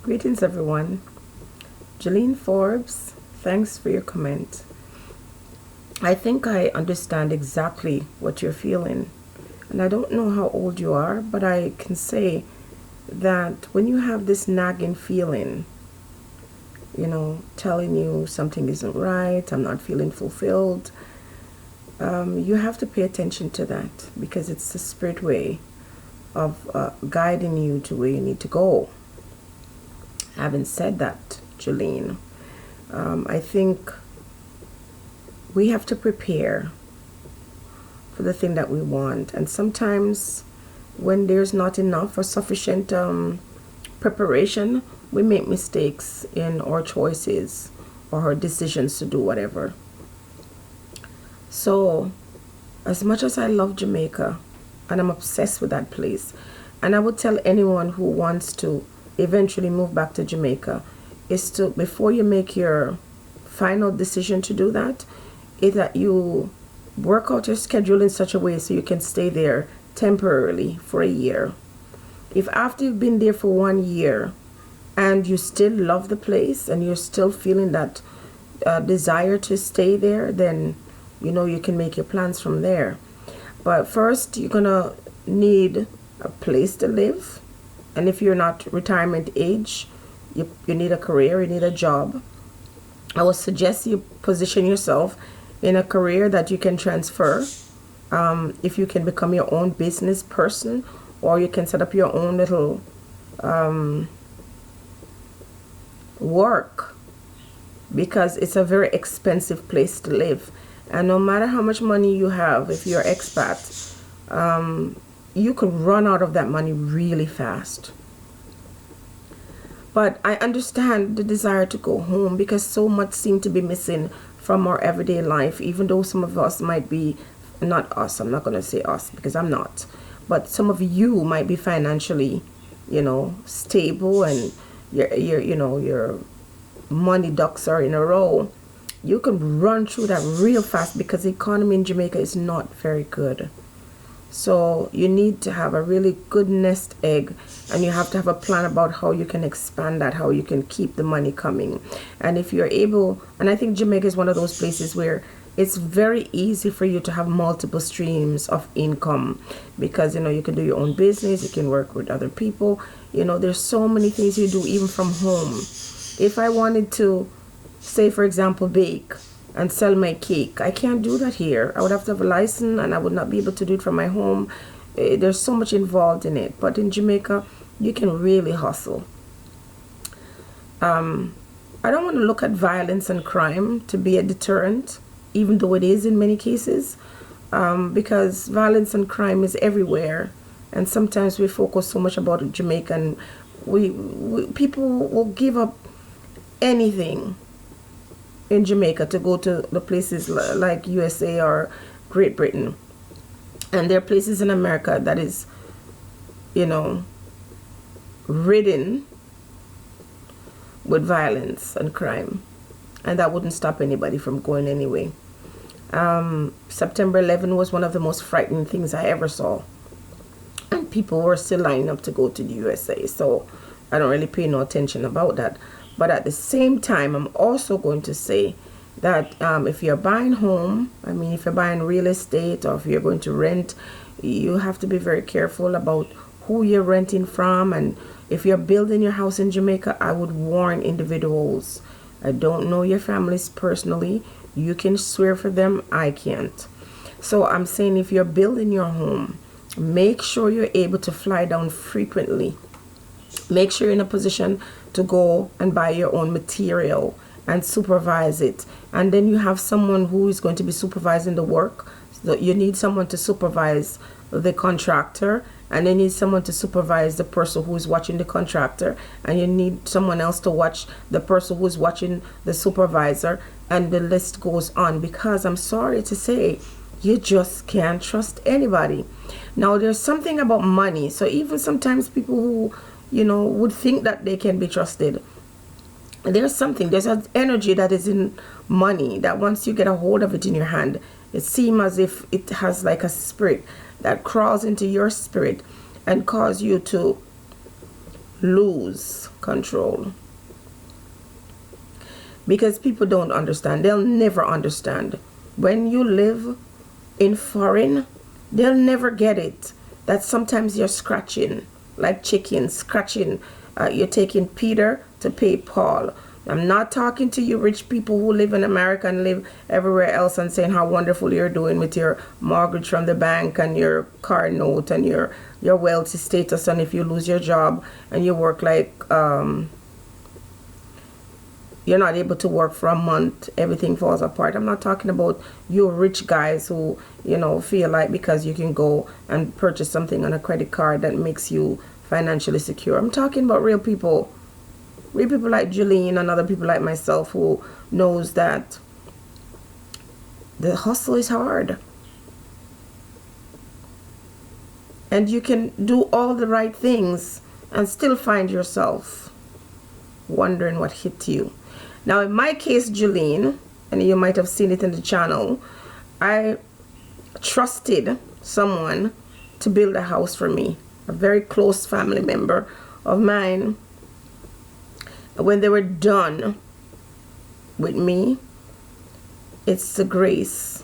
Greetings, everyone. Jeline Forbes, thanks for your comment. I think I understand exactly what you're feeling. And I don't know how old you are, but I can say that when you have this nagging feeling, telling you something isn't right, I'm not feeling fulfilled, you have to pay attention to that because it's the spirit way of guiding you to where you need to go. Having said that, Jolene, I think we have to prepare for the thing that we want. And sometimes when there's not enough or sufficient preparation, we make mistakes in our choices or our decisions to do whatever. So, as much as I love Jamaica, and I'm obsessed with that place, and I would tell anyone who wants to eventually move back to Jamaica, is to, before you make your final decision to do that, is that you work out your schedule in such a way so you can stay there temporarily for a year. If after you've been there for 1 year and you still love the place and you're still feeling that desire to stay there, then you can make your plans from there. But first, you're gonna need a place to live, and if you're not retirement age, you need a career, you need a job. I would suggest you position yourself in a career that you can transfer. If you can become your own business person, or you can set up your own little work, because it's a very expensive place to live. And no matter how much money you have, if you're expat, you could run out of that money really fast. But I understand the desire to go home because so much seems to be missing from our everyday life, even though some of us might be, not us, I'm not going to say us because I'm not, but some of you might be financially, stable, and your money ducks are in a row. You can run through that real fast because the economy in Jamaica is not very good. So you need to have a really good nest egg, and you have to have a plan about how you can expand that, how you can keep the money coming. And if you're able, and I think Jamaica is one of those places where it's very easy for you to have multiple streams of income, because you can do your own business, you can work with other people, there's so many things you do even from home. If I wanted to, say for example, bake and sell my cake, I can't do that here. I would have to have a license, and I would not be able to do it from my home. There's so much involved in it. But in Jamaica, you can really hustle. I don't want to look at violence and crime to be a deterrent, even though it is in many cases, because violence and crime is everywhere. And sometimes we focus so much about Jamaica, and people will give up anything in Jamaica to go to the places like USA or Great Britain. And there are places in America that is, ridden with violence and crime. And that wouldn't stop anybody from going anyway. September 11 was one of the most frightening things I ever saw. And people were still lining up to go to the USA. So I don't really pay no attention about that. But at the same time, I'm also going to say that if you're buying home, if you're buying real estate, or if you're going to rent, you have to be very careful about who you're renting from. And if you're building your house in Jamaica, I would warn individuals. I don't know your families personally. You can swear for them. I can't. So I'm saying, if you're building your home, make sure you're able to fly down frequently. Make sure you're in a position to go and buy your own material and supervise it. And then you have someone who is going to be supervising the work. So you need someone to supervise the contractor, and you need someone to supervise the person who is watching the contractor, and you need someone else to watch the person who is watching the supervisor, and the list goes on, because I'm sorry to say, you just can't trust anybody. Now, there's something about money. So even sometimes people who would think that they can be trusted, there's an energy that is in money that once you get a hold of it in your hand, it seems as if it has like a spirit that crawls into your spirit and cause you to lose control. Because people don't understand. They'll never understand. When you live in foreign, they'll never get it. That sometimes you're scratching, like chickens, scratching. You're taking Peter to pay Paul. I'm not talking to you rich people who live in America and live everywhere else and saying how wonderful you're doing with your mortgage from the bank and your car note and your wealthy status, and if you lose your job and you work like you're not able to work for a month, everything falls apart. I'm not talking about you rich guys who, feel like because you can go and purchase something on a credit card that makes you financially secure. I'm talking about real people like Julene and other people like myself who knows that the hustle is hard. And you can do all the right things and still find yourself wondering what hit you. Now, in my case, Julene, and you might have seen it in the channel, I trusted someone to build a house for me, a very close family member of mine. When they were done with me, it's the grace.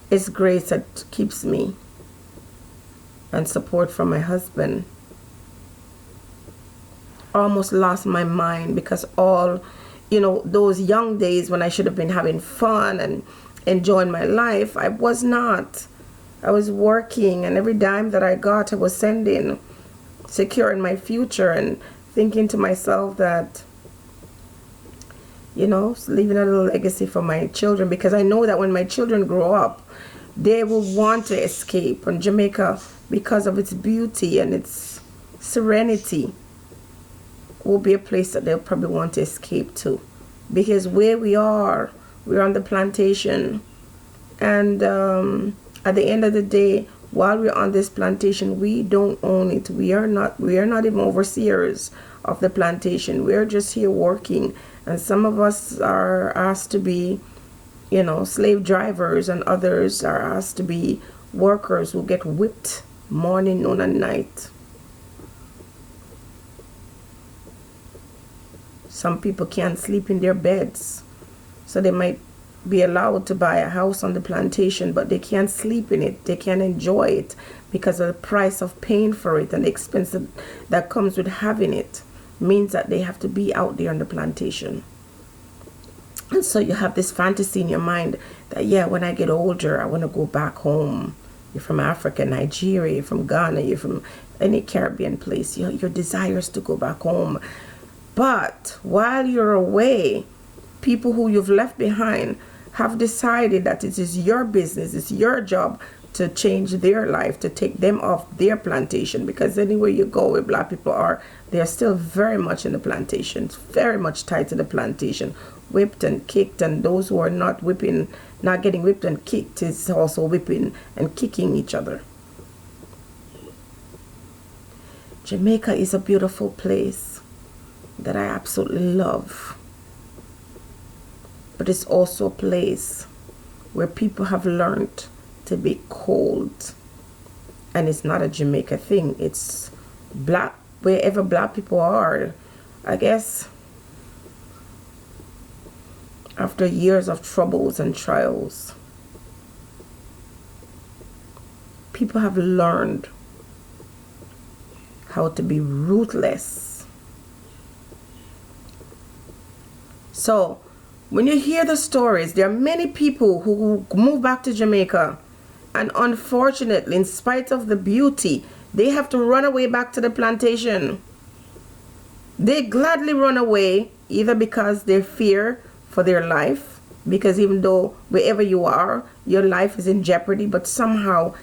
It's grace that keeps me, and support from my husband. Almost lost my mind because all, those young days when I should have been having fun and enjoying my life, I was not. I was working, and every dime that I got, I was sending, securing my future and thinking to myself that, leaving a little legacy for my children, because I know that when my children grow up, they will want to escape. And Jamaica, because of its beauty and its serenity, will be a place that they'll probably want to escape to. Because where we're on the plantation, and at the end of the day, while we're on this plantation, we don't own it. We are not even overseers of the plantation. We're just here working, and some of us are asked to be, slave drivers, and others are asked to be workers who get whipped morning, noon, and night. Some people can't sleep in their beds, so they might be allowed to buy a house on the plantation, but they can't sleep in it. They can't enjoy it because of the price of paying for it, and the expense that comes with having it means that they have to be out there on the plantation. And so you have this fantasy in your mind that, yeah, when I get older, I want to go back home. You're from Africa, Nigeria, you're from Ghana, you're from any Caribbean place. Your desires to go back home. But while you're away, people who you've left behind have decided that it is your business, it's your job to change their life, to take them off their plantation. Because anywhere you go where black people are, they're still very much in the plantation, very much tied to the plantation, whipped and kicked. And those who are not getting whipped and kicked is also whipping and kicking each other. Jamaica is a beautiful place that I absolutely love. But it's also a place where people have learned to be cold. And it's not a Jamaica thing. It's black, wherever black people are. I guess after years of troubles and trials, people have learned how to be ruthless. So when you hear the stories, there are many people who move back to Jamaica, and unfortunately, in spite of the beauty, they have to run away back to the plantation. They gladly run away, either because they fear for their life, because even though wherever you are, your life is in jeopardy, but somehow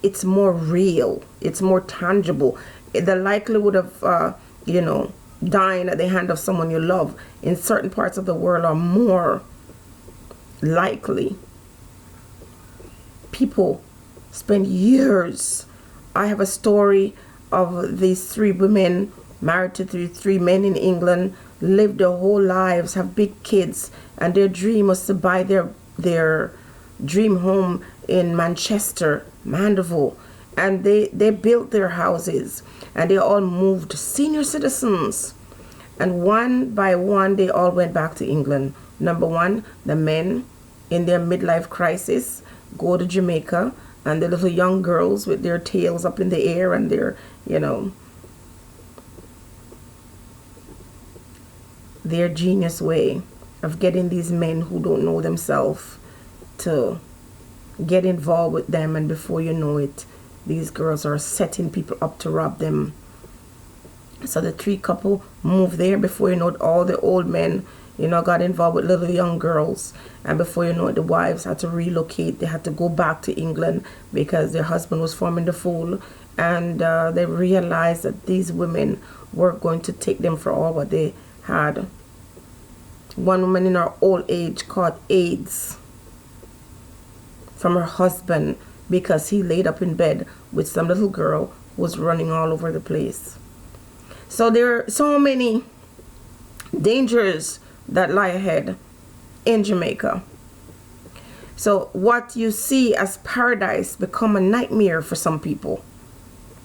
it's more real, it's more tangible. The likelihood of, dying at the hand of someone you love in certain parts of the world are more likely. People spend years. I have a story of these 3 women married to three men in England, lived their whole lives, have big kids, and their dream was to buy their dream home in Manchester, Mandeville. and they built their houses, and they all moved, senior citizens, and one by one they all went back to England. Number one, the men in their midlife crisis go to Jamaica, and the little young girls with their tails up in the air and their, their genius way of getting these men who don't know themselves to get involved with them, and before you know it, these girls are setting people up to rob them. So the three couple moved there. Before you know it, all the old men, got involved with little young girls, and before you know it, the wives had to relocate. They had to go back to England because their husband was forming the fool, and they realized that these women were going to take them for all what they had. One woman in her old age caught AIDS from her husband because he laid up in bed with some little girl who was running all over the place. So there are so many dangers that lie ahead in Jamaica. So what you see as paradise become a nightmare for some people.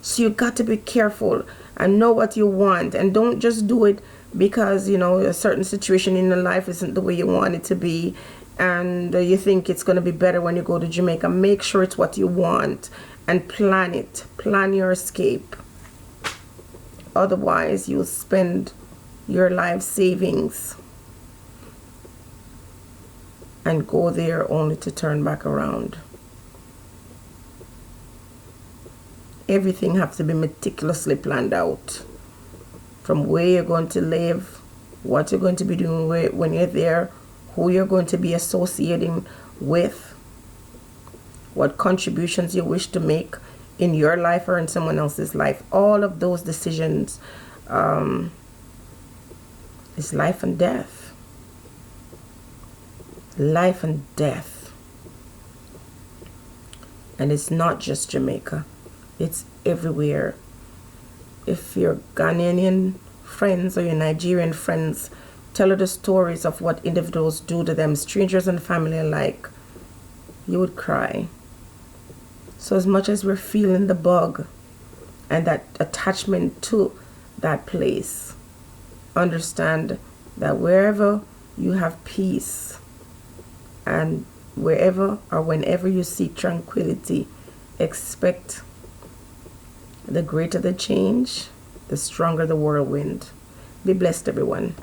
So you got to be careful and know what you want, and don't just do it because a certain situation in your life isn't the way you want it to be, and you think it's going to be better when you go to Jamaica. Make sure it's what you want and plan it. Plan your escape. Otherwise, you'll spend your life savings and go there only to turn back around. Everything has to be meticulously planned out. From where you're going to live, what you're going to be doing when you're there, who you're going to be associating with, what contributions you wish to make in your life or in someone else's life. All of those decisions is life and death. Life and death. And it's not just Jamaica. It's everywhere. If your Ghanaian friends or your Nigerian friends tell you the stories of what individuals do to them, strangers and family alike, you would cry. So as much as we're feeling the bug and that attachment to that place, understand that wherever you have peace and wherever or whenever you seek tranquility, expect the greater the change, the stronger the whirlwind. Be blessed, everyone.